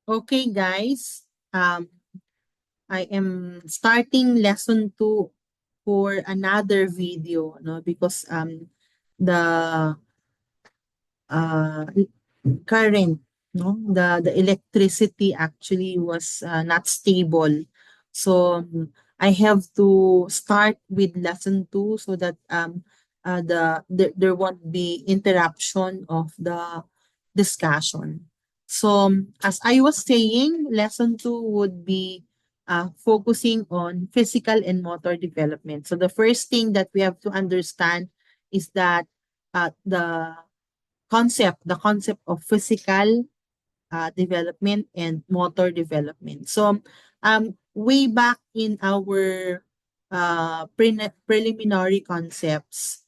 Okay, guys. I am starting lesson 2 for another video, no, because the uh current, no, the electricity actually was not stable. So I have to start with lesson 2 so that there won't be interruption of the discussion. So as I was saying, lesson 2 would be focusing on physical and motor development. So the first thing that we have to understand is that the concept of physical development and motor development. So, way back in our preliminary concepts,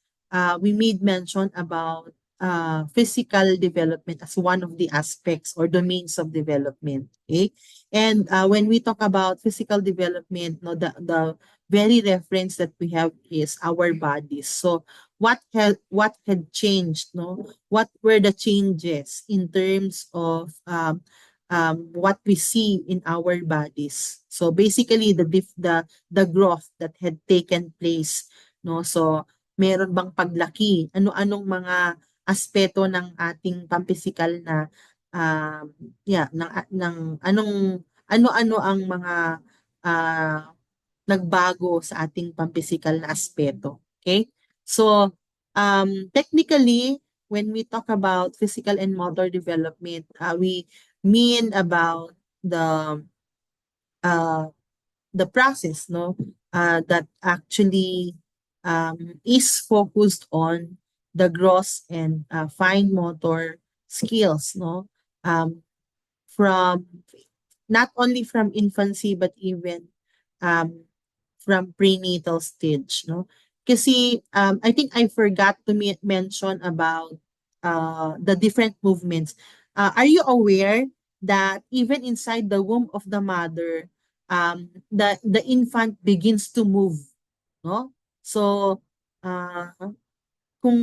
we made mention about physical development as one of the aspects or domains of development. Okay, and when we talk about physical development, no, the very reference that we have is our bodies. So, what had changed, no? What were the changes in terms of what we see in our bodies. So basically the growth that had taken place, no? So meron bang paglaki? Ano-anong mga aspeto ng ating pampisikal na um, ng ano-ano ang mga uh, nagbago sa ating pampisikal na aspeto. Okay? So, technically, when we talk about physical and motor development, we mean about uh, the process, no, that actually is focused on the gross and fine motor skills, no, um, from not only from infancy but even um, from prenatal stage, no? Kasi I think I forgot to mention about the different movements. Are you aware that even inside the womb of the mother, the infant begins to move, no? So, uh, kung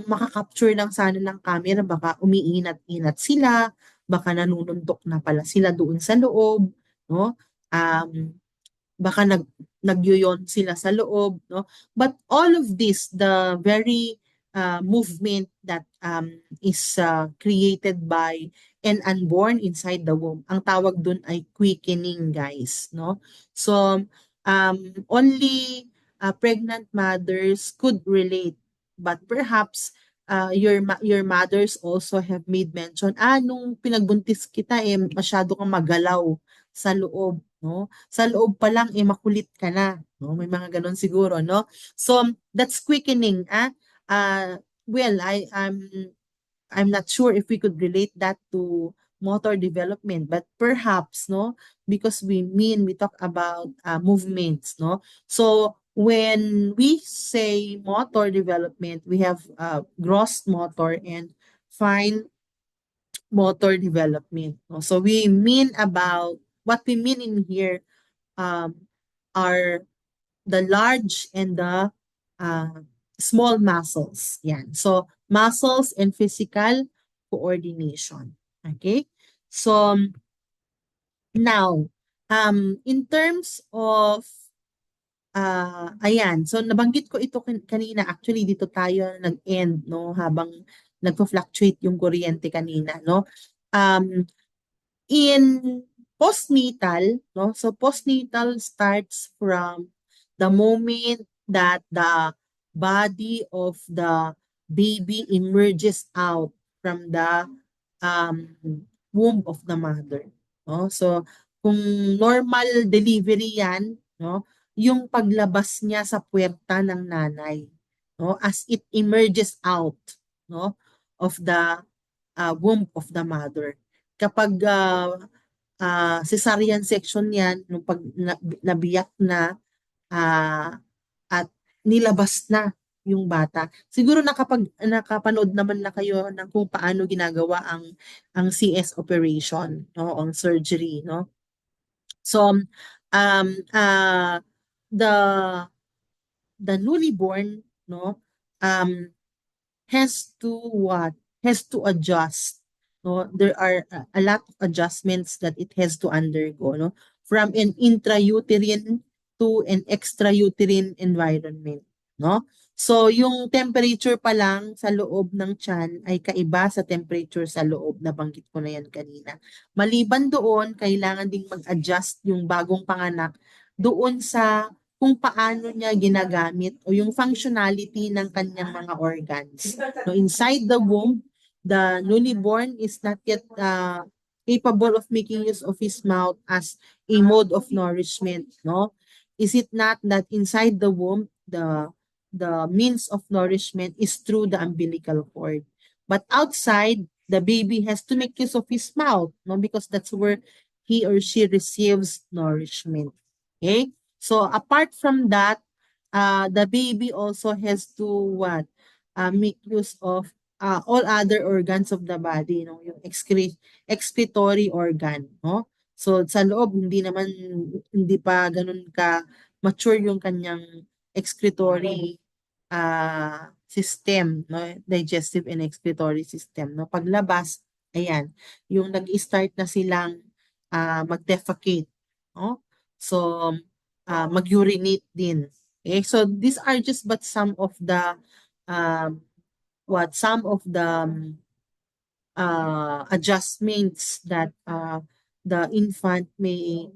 maka-capture lang sana ng camera, baka umiinat-inat sila, baka nanununtok na pala sila doon sa loob, no? Baka nagyoyon sila sa loob, no? But all of this, the very movement that is created by an unborn inside the womb, ang tawag dun ay quickening, guys, no? So, only pregnant mothers could relate, but perhaps your mothers also have made mention, nung pinagbuntis kita masyado kang magalaw sa loob, no? Sa loob pa lang makulit ka na, no? May mga ganon siguro, no? So that's quickening, well, I'm not sure if we could relate that to motor development, but perhaps, no, because we talk about movements, no. So when we say motor development, we have gross motor and fine motor development, no? So what we mean in here um, are the large and the uh, small muscles. Yan. So, muscles and physical coordination. Okay? So, now, in terms of, ayan. So, nabanggit ko ito kanina. Actually, dito tayo nag-end, no? Habang nagpo-fluctuate yung kuryente kanina, no? Um, in postnatal, no? So postnatal starts from the moment that the body of the baby emerges out from the um, womb of the mother. No? So kung normal delivery yan, no? Yung paglabas niya sa puwerta ng nanay, no? As it emerges out, no? Of the womb of the mother. Kapag cesarean section yan, nung pag nabiyak na ah, at nilabas na yung bata. Siguro nakapanood naman na kayo ng kung paano ginagawa ang CS operation, no, ang surgery, no. So um uh the the newly born, no, um has to what? Has to adjust no, there are a lot of adjustments that it has to undergo, no, from an intrauterine to an extrauterine environment, no. So yung temperature pa lang sa loob ng tiyan ay kaiba sa temperature sa loob, nabanggit ko na yan kanina. Maliban doon, kailangan ding mag-adjust yung bagong panganak doon sa kung paano niya ginagamit o yung functionality ng kanyang mga organs. No, inside the womb, the newly born is not yet capable of making use of his mouth as a mode of nourishment, no? Is it not that inside the womb, the means of nourishment is through the umbilical cord? But outside, the baby has to make use of his mouth, no? Because that's where he or she receives nourishment. Okay? So apart from that, the baby also has to what? Make use of all other organs of the body, no? Yung excretory organ, no? So sa loob hindi pa ganun ka mature yung kanyang excretory system, no? Digestive and excretory system, no? Paglabas, ayan, yung nag-start na silang mag-defecate, no? So mag-urinate din. Okay? So these are just but some of the um, some of the adjustments that the infant may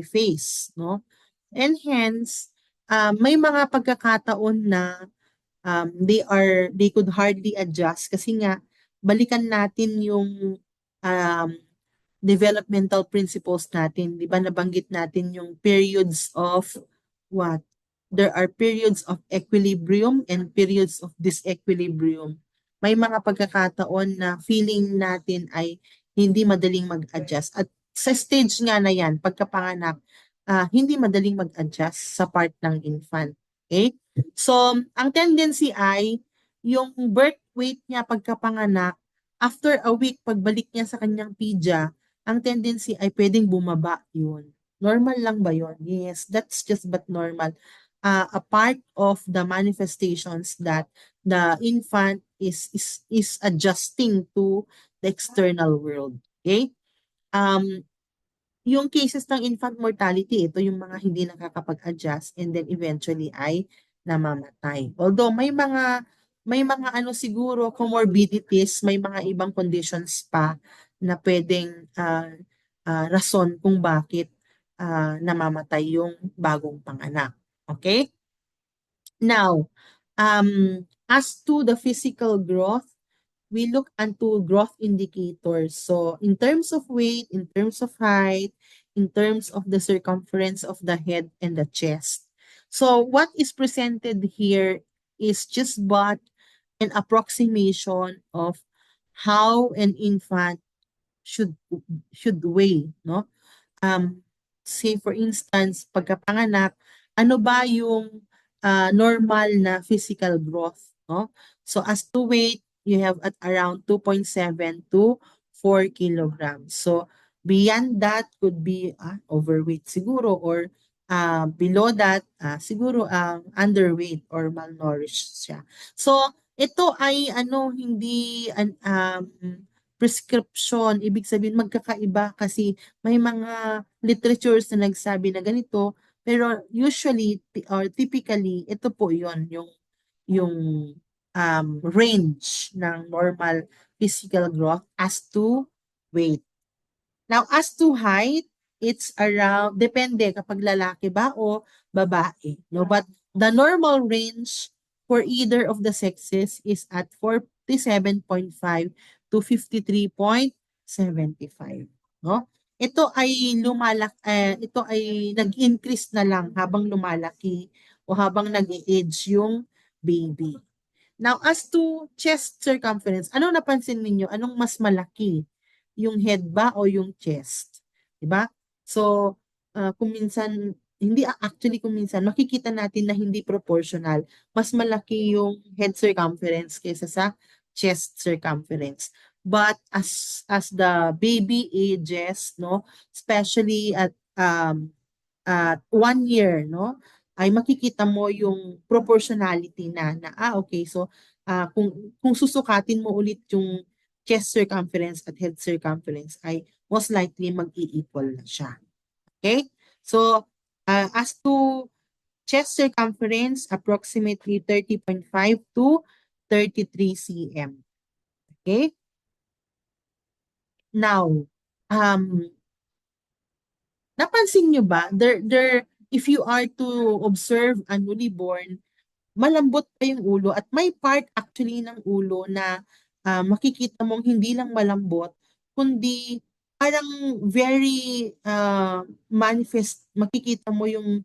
face, no? And hence, may mga pagkakataon na they could hardly adjust kasi nga balikan natin yung um, developmental principles natin. Di ba nabanggit natin yung periods of what? There are periods of equilibrium and periods of disequilibrium. May mga pagkakataon na feeling natin ay hindi madaling mag-adjust. At sa stage nga na yan, pagkapanganak, hindi madaling mag-adjust sa part ng infant. Okay? So, ang tendency ay yung birth weight niya pagkapanganak, after a week, pagbalik niya sa kanyang pidya, ang tendency ay pwedeng bumaba yun. Normal lang ba yun? Yes, that's just but normal. A part of the manifestations that the infant is adjusting to the external world. Okay? Um, yung cases ng infant mortality, ito yung mga hindi nakakapag-adjust and then eventually ay namamatay. Although may mga ano siguro comorbidities, may mga ibang conditions pa na pwedeng rason kung bakit namamatay yung bagong panganak. Okay? Now, as to the physical growth, we look into growth indicators. So in terms of weight, in terms of height, in terms of the circumference of the head and the chest. So what is presented here is just but an approximation of how an infant should should weigh, no? Say for instance, pagkapanganak, ano ba yung normal na physical growth, no? So as to weight, you have at around 2.7 to 4 kilograms. So beyond that could be overweight siguro or below that siguro underweight or malnourished siya. So ito ay hindi prescription, ibig sabihin magkakaiba kasi may mga literatures na nagsabi na ganito, pero usually or typically ito po 'yon yung range ng normal physical growth as to weight. Now, as to height, it's around, depende kapag lalaki ba o babae. No? But the normal range for either of the sexes is at 47.5 to 53.75. No? Ito ay nag-increase na lang habang lumalaki o habang nag-age yung baby. Now, as to chest circumference, ano napansin ninyo? Anong mas malaki? Yung head ba o yung chest? 'Di ba? So, kung minsan kung minsan makikita natin na hindi proportional. Mas malaki yung head circumference kaysa sa chest circumference. But as the baby ages, no, especially at 1 year, no, ay makikita mo yung proportionality na okay, so kung susukatin mo ulit chest circumference at head circumference ay most likely mag-i-equal na siya. Okay? So, as to chest circumference, approximately 30.5 to 33 cm. Okay? Now, napansin nyo ba, if you are to observe a newly born, malambot pa yung ulo at may part actually ng ulo na makikita mong hindi lang malambot, kundi parang very manifest, makikita mo yung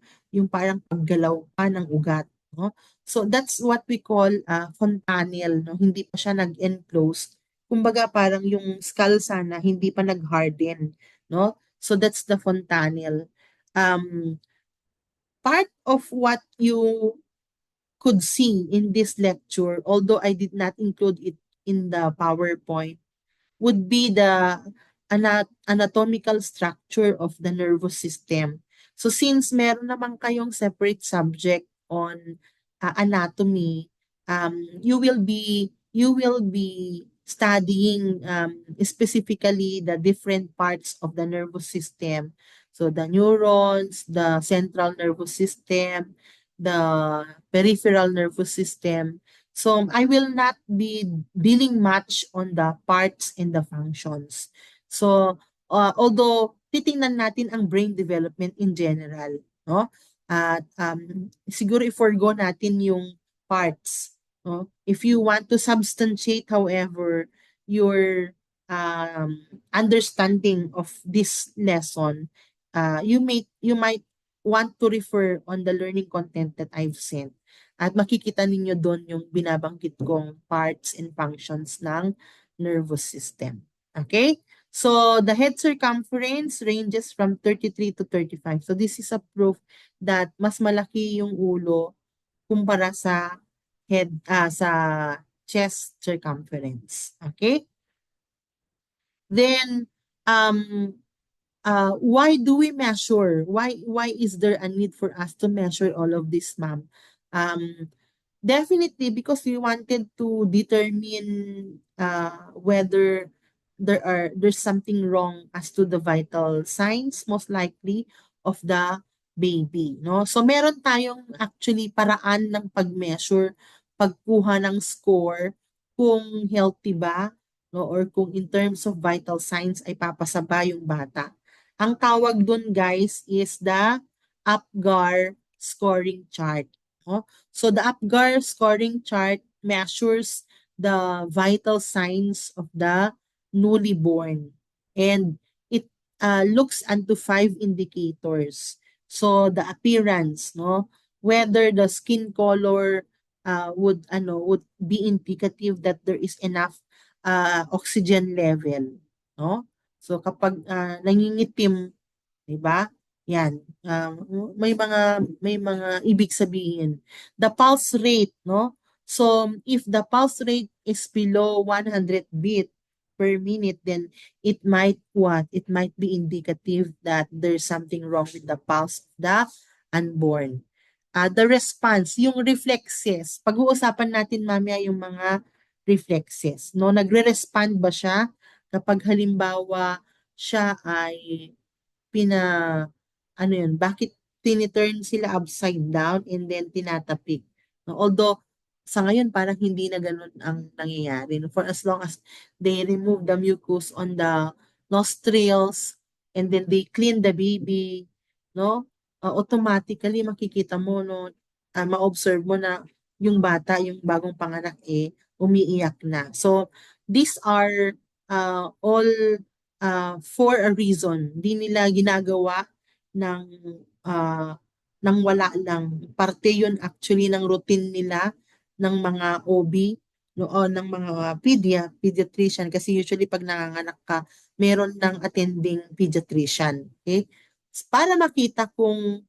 parang paggalaw pa ng ugat. No? So that's what we call fontanel. No? Hindi pa siya nag-enclose. Kumbaga parang yung skull sana hindi pa nag-harden. No? So that's the fontanel. Part of what you could see in this lecture, although I did not include it in the PowerPoint, would be the anatomical structure of the nervous system. So since meron naman kayong separate subject on anatomy, you will be studying specifically the different parts of the nervous system. So the neurons, the central nervous system, the peripheral nervous system. So I will not be dealing much on the parts and the functions. So although titingnan natin ang brain development in general, no? At siguro i-forgo natin yung parts, no? If you want to substantiate, however, your understanding of this lesson, you might want to refer on the learning content that I've sent. At makikita ninyo doon yung binabanggit kong parts and functions ng nervous system. Okay? So the head circumference ranges from 33 to 35. So this is a proof that mas malaki yung ulo kumpara sa sa chest circumference. Okay? Then why do we measure? Why is there a need for us to measure all of this, ma'am? Definitely because we wanted to determine whether there's something wrong as to the vital signs, most likely, of the baby. No? So meron tayong actually paraan ng pag-measure, pagkuha ng score, kung healthy ba, no? Or kung in terms of vital signs ay papasaba yung bata. Ang tawag dun, guys, is the APGAR scoring chart. No? So the APGAR scoring chart measures the vital signs of the newly born, and it looks into 5 indicators. So the appearance, no, whether the skin color would be indicative that there is enough oxygen level, no? So kapag nangingitim, 'di ba? Yan. May mga ibig sabihin. The pulse rate, no? So if the pulse rate is below 100 beat per minute, then it might what? It might be indicative that there's something wrong with the pulse of the unborn. The response, yung reflexes. Pag-uusapan natin mamaya yung mga reflexes, no? Nagre-respond ba siya kapag halimbawa siya ay pina ano yun, bakit tiniturn sila upside down and then tinatapik. No? Although, sa ngayon, parang hindi na ganun ang nangyayari. No? For as long as they remove the mucus on the nostrils and then they clean the baby, no? Automatically makikita mo, no, ma-observe mo na yung bata, yung bagong panganak umiiyak na. So, these are all for a reason. Hindi nila ginagawa ng wala lang. Parte yun actually ng routine nila ng mga OB, no, o ng mga pediatrician, kasi usually pag nanganganak ka, meron ng attending pediatrician. Okay? Para makita kung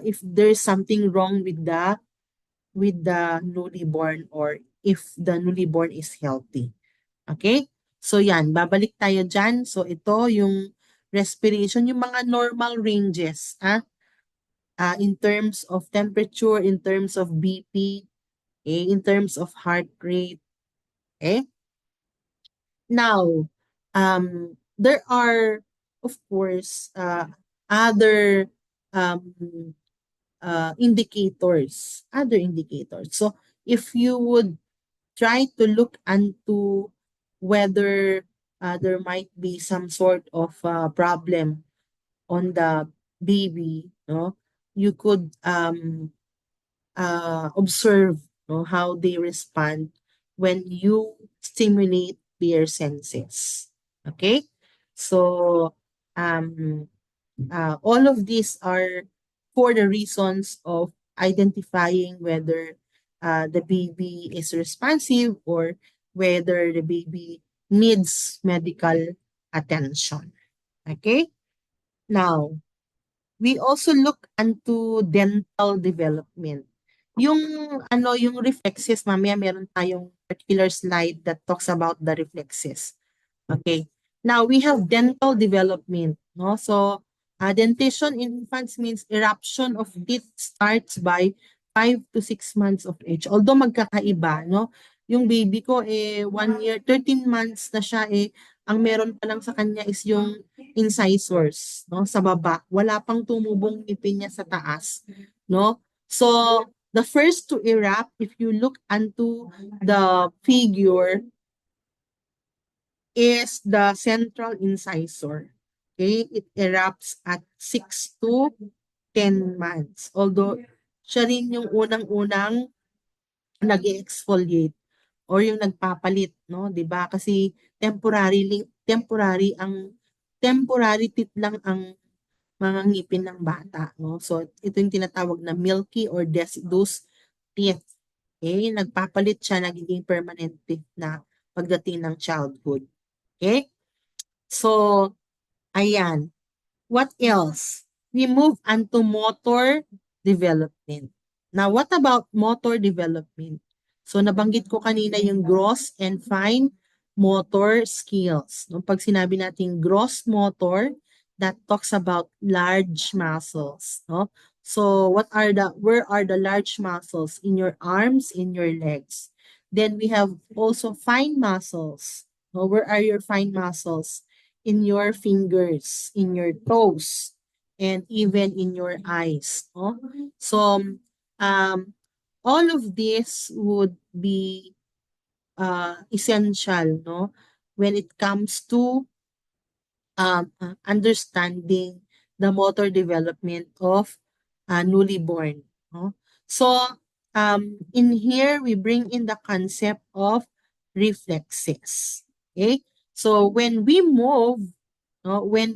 if there's something wrong with the newly born, or if the newly born is healthy. Okay? So yan, babalik tayo dyan. So ito yung respiration, yung mga normal ranges, in terms of temperature, in terms of BP, in terms of heart rate. Okay? Now, there are, of course, other um, indicators, other indicators. So, if you would try to look into whether there might be some sort of problem on the baby, no, you could observe, no, how they respond when you stimulate their senses. Okay, so um, all of these are for the reasons of identifying whether the baby is responsive or whether the baby needs medical attention. Okay, now we also look into dental development. Yung yung reflexes, mamaya meron tayong particular slide that talks about the reflexes. Okay. Now we have dental development, no? So, dentition in infants means eruption of teeth starts by 5 to 6 months of age. Although magkakaiba, no? Yung baby ko 1 year, 13 months na siya ang meron pa lang sa kanya is yung incisors, no? Sa baba, wala pang tumubong ngipin niya sa taas, no? So, the first to erupt, if you look into the figure, is the central incisor. Okay, it erupts at 6 to 10 months. Although, siya rin yung unang-unang nag-exfoliate or yung nagpapalit, no? 'Di ba? Kasi temporary teeth lang ang mga ngipin ng bata, no? So, ito yung tinatawag na milky or deciduous teeth. Okay, nagpapalit siya, nagiging permanent teeth na pagdating ng childhood. Okay? So, ayan. What else? We move on to motor development. Now, what about motor development? So, nabanggit ko kanina yung gross and fine motor skills. No, pag sinabi natin gross motor, that talks about large muscles. No? So, where are the large muscles? In your arms, in your legs. Then we have also fine muscles. No? Where are your fine muscles? In your fingers, in your toes, and even in your eyes. No? So, um, all of this would be essential, no, when it comes to understanding the motor development of newly born. No? So, in here, we bring in the concept of reflexes. Okay? So, when we move, no, when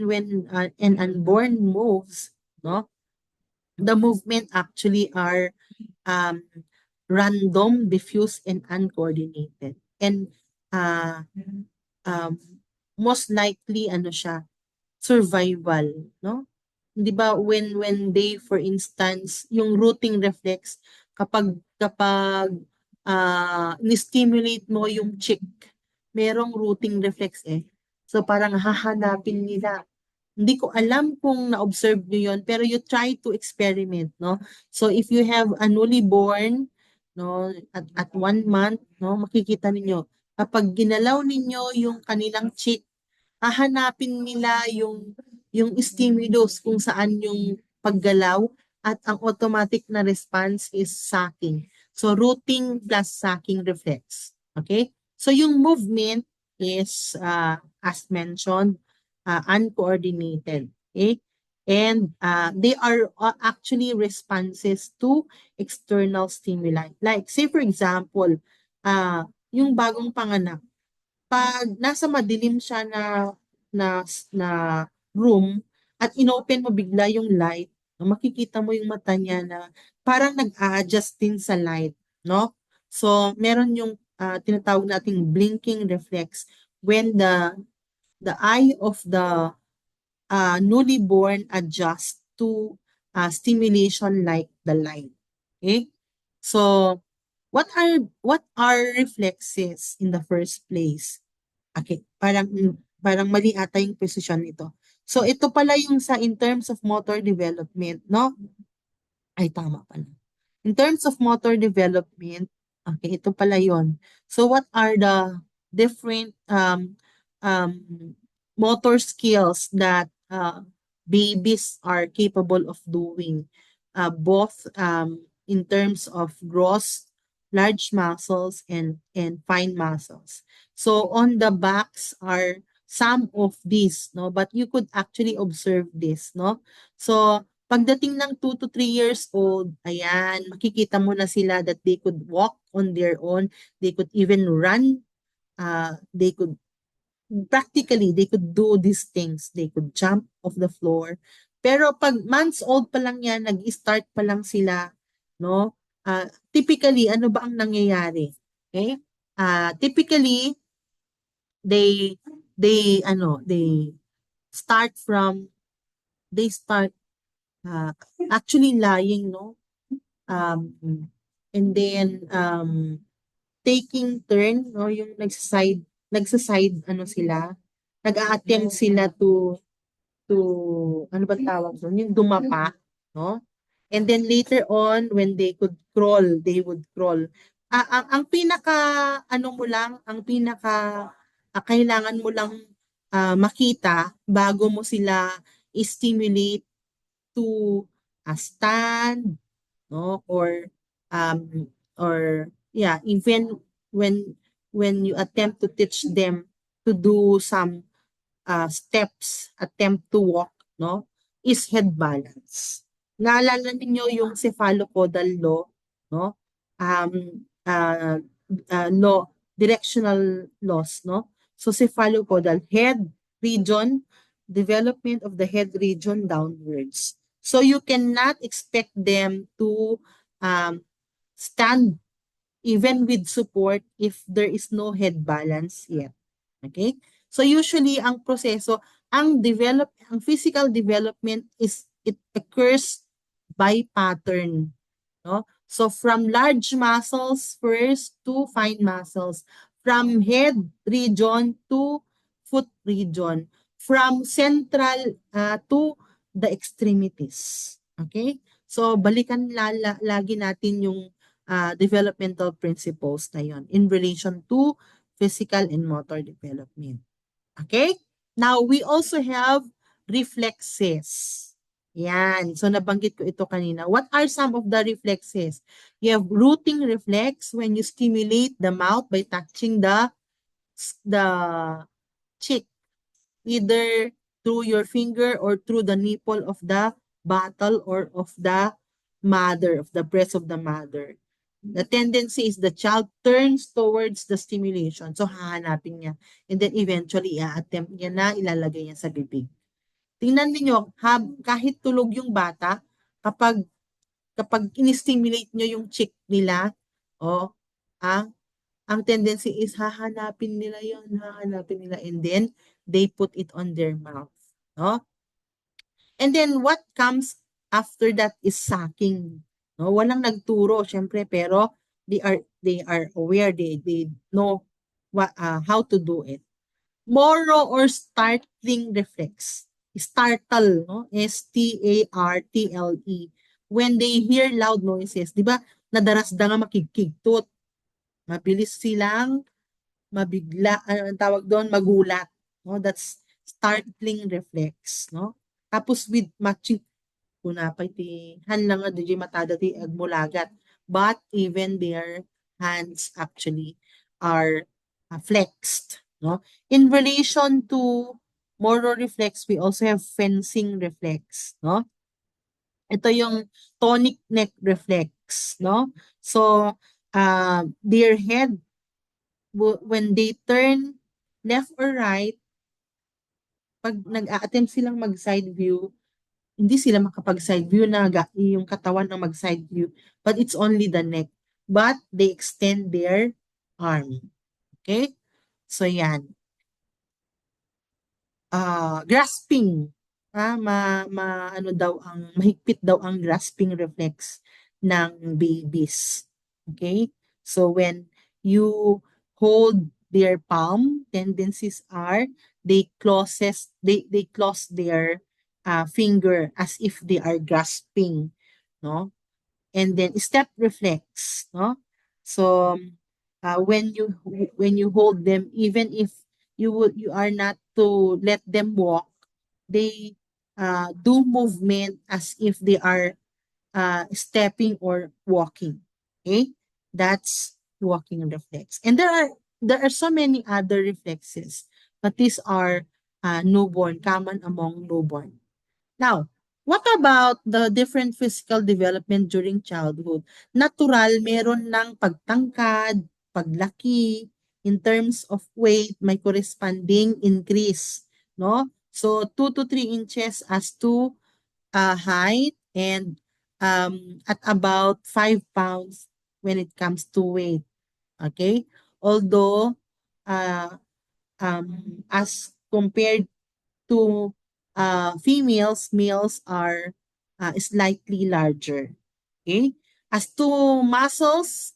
an unborn moves, no, the movement actually are um, random, diffuse, and uncoordinated. And uh, um, most likely, ano siya, survival, no? 'Di ba when they, for instance, yung rooting reflex, kapag ni-stimulate mo yung chick, merong rooting reflex So parang hahanapin nila. Hindi ko alam kung na-observe niyo yon, pero you try to experiment, no? So if you have a newly born, no, at 1 month, no, makikita ninyo kapag ginalaw ninyo yung kanilang chick, hahanapin nila yung stimulus kung saan yung paggalaw, at ang automatic na response is sucking. So rooting plus sucking reflex. Okay? So yung movement is as mentioned uncoordinated. Okay? And they are actually responses to external stimuli. Like say for example, yung bagong panganak, pag nasa madilim siya na na room at inopen mo bigla yung light, no, makikita mo yung mata niya na parang nag-a-adjust din sa light, no? So, meron yung tinatawag nating blinking reflex when the eye of the newly born adjusts to stimulation like the light. Okay? So, what are reflexes in the first place? Okay, parang mali ata yung posisyon nito. So ito pala yung sa in terms of motor development, no? Ay, tama pala. In terms of motor development, okay, ito pala yon. So what are the different um, motor skills that babies are capable of doing, both in terms of gross, large muscles, and fine muscles. So on the backs are some of these, no? But you could actually observe this, no? So pagdating ng 2 to 3 years old, ayan, makikita mo na sila that they could walk on their own, they could even run, they could practically, they could do these things. They could jump off the floor. Pero pag months old pa lang yan, nag-start pa lang sila, no? Typically, ano ba ang nangyayari? Okay? Typically, they, they start from, they start uh, actually lying, no? Um, and then, taking turn, no? Yung nagsaside, ano sila, nag-a-attempt sila to ano ba tawag doon? Yung dumapa, no? And then later on, when they could crawl, they would crawl. Ang pinaka, ano mo lang, ang pinaka, kailangan mo lang makita bago mo sila stimulate to stand, no? Or yeah, even when you attempt to teach them to do some steps, attempt to walk, no, is head balance. Naalala ninyo yung cephalocaudal law, no? Uh, law, directional laws, no? So cephalocaudal, head region, development of the head region downwards. So you cannot expect them to um, stand even with support if there is no head balance yet. Okay? So usually ang proseso, ang physical development is it occurs by pattern, no? So from large muscles first to fine muscles, from head region to foot region, from central to the extremities. Okay? So balikan lagi natin yung developmental principles na yon in relation to physical and motor development. Okay? Now, we also have reflexes. Yan. So, nabanggit ko ito kanina. What are some of the reflexes? You have rooting reflex when you stimulate the mouth by touching the cheek, either through your finger or through the nipple of the bottle or of the mother, of the breast of the mother. The tendency is the child turns towards the stimulation. So, hahanapin niya. And then eventually, i-attempt niya na ilalagay niya sa bibig. Tingnan niyo, kahit tulog yung bata, kapag in-stimulate niyo yung cheek nila, oh, ah, ang tendency is hahanapin nila, and then they put it on their mouth. No? And then what comes after that is sucking. No, walang nagturo syempre, pero they are aware, they know how to do it. Moro or startling reflex. Startle, no? Startle. When they hear loud noises, 'di ba? Nadarasda nga makigkigtot. Mabilis silang mabigla, ano ang tawag doon, magulat. No? That's startling reflex, no? Tapos with matching kunapay ti hanlang nga DJ matada ti agmulagat. But even their hands actually are flexed, no? In relation to motor reflex, we also have fencing reflex, no? Ito yung tonic neck reflex, no? So, their head, when they turn left or right, pag nag-a-attempt silang mag-side view, hindi sila makapag-side view na yung katawan ng mag-side view, but it's only the neck. But they extend their arm. Okay? So, yan. Grasping. Ano daw mahigpit daw ang grasping reflex ng babies. Okay? So, when you hold their palm, tendencies are they close their finger as if they are grasping, no? And then step reflex, no? So when you hold them, even if you are not to let them walk. They do movement as if they are stepping or walking. Okay, that's walking reflex. And there are so many other reflexes, but these are newborn, common among newborn. Now, what about the different physical development during childhood? Natural, meron ng pagtangkad, paglaki, in terms of weight, may corresponding increase, no? So, 2 to 3 inches as to height and at about 5 pounds when it comes to weight, okay? Although, uh, as compared to females, males are slightly larger. Okay? As to muscles,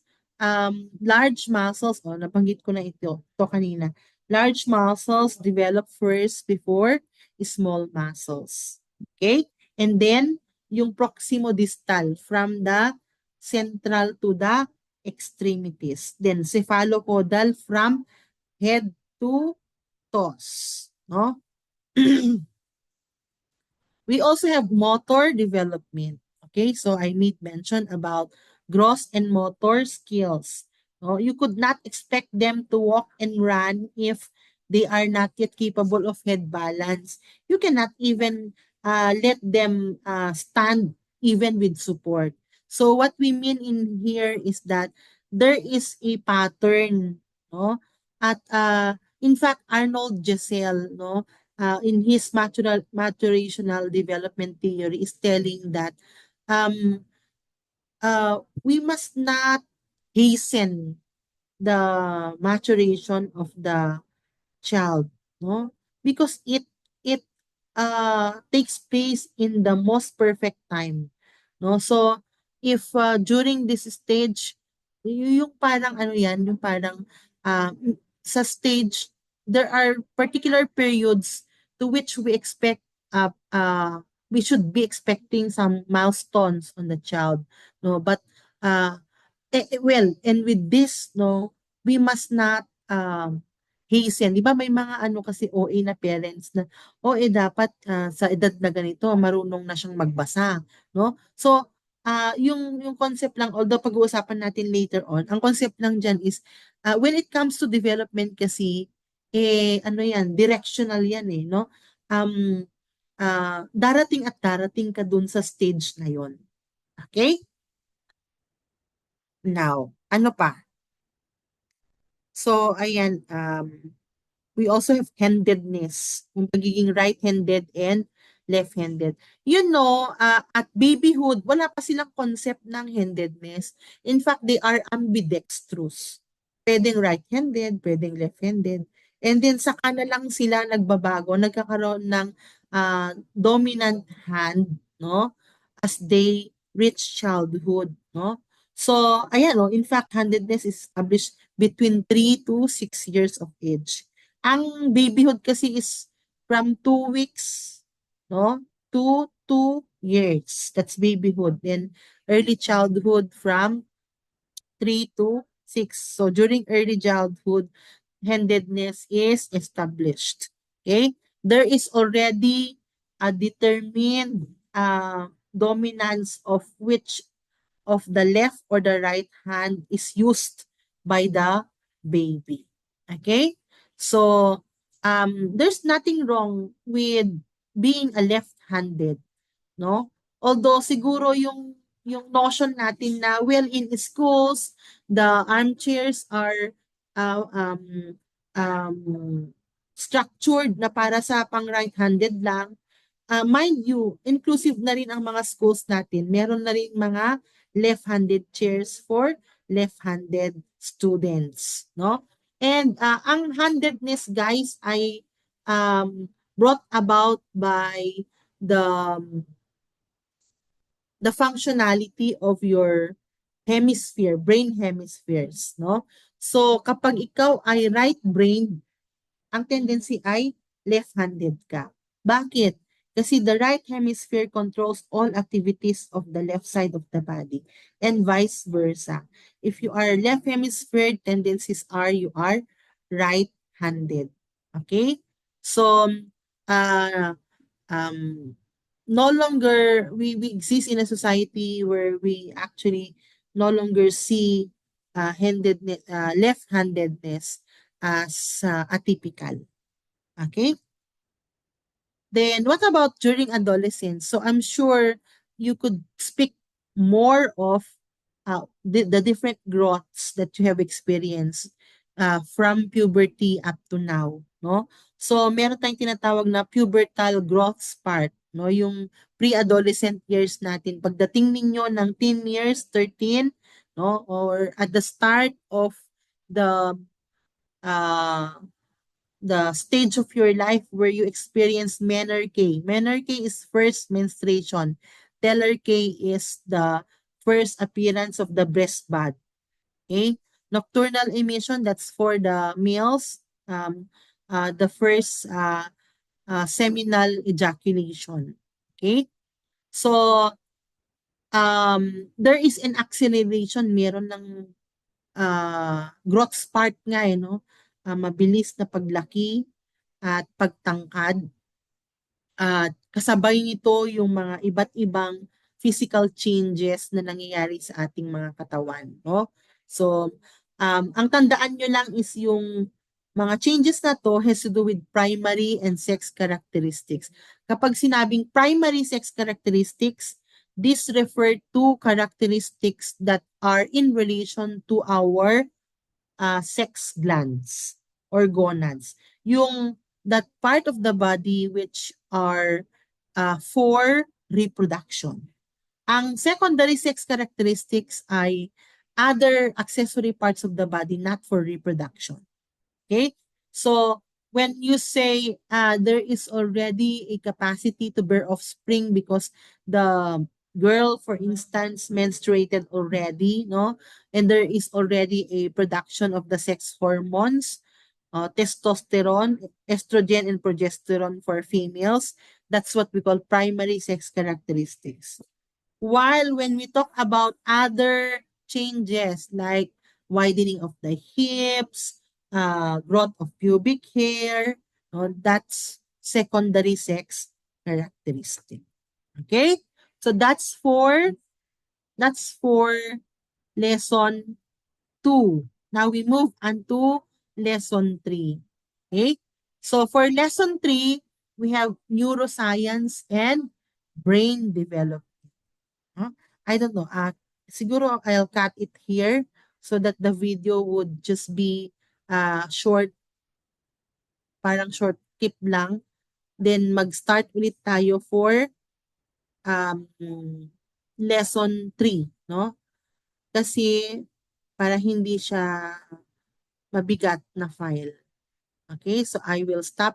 large muscles, nabanggit ko na ito kanina. Large muscles develop first before small muscles. Okay? And then, yung proximodistal from the central to the extremities. Then, cephalopodal from head to toes. No? We also have motor development. Okay, so I made mention about gross and motor skills. No, you could not expect them to walk and run if they are not yet capable of head balance. You cannot even let them stand even with support. So what we mean in here is that there is a pattern, no? At in fact, Arnold Gesell, no, in his maturational development theory is telling that um, we must not hasten the maturation of the child, no? Because it takes place in the most perfect time, no? So if during this stage yung parang ano yan, yung parang uh, sa stage there are particular periods to which we should be expecting some milestones on the child, no? But uh well, and with this, no, we must not hasten. Di ba may mga ano kasi OA na parents na, dapat sa edad na ganito, marunong na siyang magbasa. No? So, yung concept lang, although pag-uusapan natin later on, ang concept lang dyan is, when it comes to development kasi, ano yan, directional yan eh, no? Um, darating at darating ka dun sa stage na yon. Okay? Now, ano pa? So, ayan, we also have handedness, yung pagiging right-handed and left-handed. At babyhood, wala pa silang concept ng handedness. In fact, they are ambidextrous. Pwedeng right-handed, pwedeng left-handed. And then, saka na lang sila nagbabago, nagkakaroon ng dominant hand, no? As they reach childhood, no? So, ayan, no? In fact, handedness is established between 3 to 6 years of age. Ang babyhood kasi is from 2 weeks, no, to 2 years. That's babyhood. Then early childhood from 3 to 6. So during early childhood, handedness is established. Okay? There is already a determined dominance of which of the left or the right hand is used by the baby. Okay? So, there's nothing wrong with being a left-handed, no? Although siguro yung notion natin na well in schools, the armchairs are uh, um, um, structured na para sa pang right-handed lang. Mind you, inclusive na rin ang mga schools natin. Meron na rin mga left-handed chairs for left-handed students, no? And ang handedness, guys, ay brought about by the the functionality of your hemisphere, brain hemispheres, no? So kapag ikaw ay right-brained, ang tendency ay left-handed ka. Bakit? Kasi the right hemisphere controls all activities of the left side of the body and vice versa. If you are left hemisphere, tendencies are you are right-handed. Okay? So, uh, um, no longer we exist in a society where we actually no longer see left-handedness as atypical. Okay? Then what about during adolescence? So I'm sure you could speak more of the different growths that you have experienced from puberty up to now, no? So meron tayong tinatawag na pubertal growth spurt, no? Yung pre-adolescent years natin. Pagdating ninyo ng teen years, 13, no? Or at the start of the uh, the stage of your life where you experience menarche. Menarche is first menstruation. Telerche is the first appearance of the breast bud. Okay? Nocturnal emission, that's for the males. The first seminal ejaculation. Okay? So, there is an acceleration. Meron ng growth spurt nga no? Mabilis na paglaki at pagtangkad at kasabay nito yung mga iba't ibang physical changes na nangyayari sa ating mga katawan, no? So, ang tandaan nyo lang is yung mga changes na to has to do with primary and sex characteristics. Kapag sinabing primary sex characteristics, this refer to characteristics that are in relation to our sex glands or gonads. Yung that part of the body which are for reproduction. Ang secondary sex characteristics ay other accessory parts of the body not for reproduction. Okay? So, when you say there is already a capacity to bear offspring because the girl, for instance, menstruated already, no? And there is already a production of the sex hormones, testosterone, estrogen, and progesterone for females. That's what we call primary sex characteristics. While when we talk about other changes like widening of the hips, growth of pubic hair, that's secondary sex characteristic. Okay? So that's for lesson 2. Now we move on to lesson 3. Okay? So for lesson 3, we have neuroscience and brain development. Huh? I don't know. Siguro I'll cut it here so that the video would just be short, parang short clip lang. Then mag-start ulit tayo for um, lesson 3, no? Kasi para hindi siya mabigat na file. Okay, so I will stop